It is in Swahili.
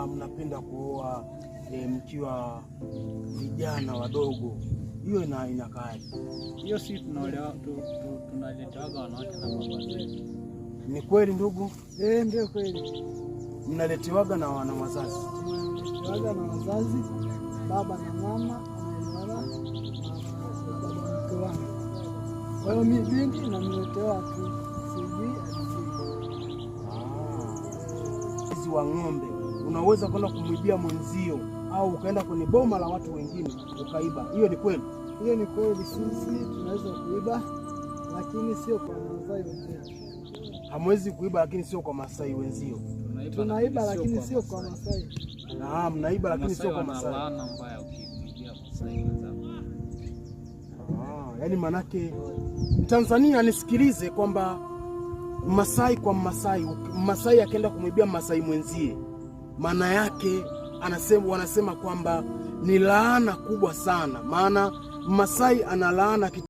kwamba mnapenda kuoa mkiwa vijana wadogo, hiyo inakaaje? Hiyo si tunaletewaga wanawake na baba zetu. Ni kweli ndugu? Ndio kweli. Mnaletewaga na wazazi? Tunaletewaga na wazazi, baba na mama wanaelewana na baba mke wangu. Kwa hiyo mimi binti namletewa tu sijui hizi wa ng'ombe unaweza kwenda kumwibia mwenzio au ukaenda kwenye boma la watu wengine ukaiba. Hiyo ni kweli? Hiyo ni kweli. Sisi tunaweza kuiba lakini sio kwa Masai wenzio. Hamwezi kuiba lakini sio kwa Masai wenzio? Tunaiba lakini sio kwa Masai. Mnaiba lakini sio kwa Masai. Laana mbaya ukiibia Masai wenzako. Yaani manake Tanzania nisikilize kwamba Masai kwa Masai akaenda kumwibia Masai mwenzie, maana yake wanasema kwamba ni laana kubwa sana, maana Masai ana laana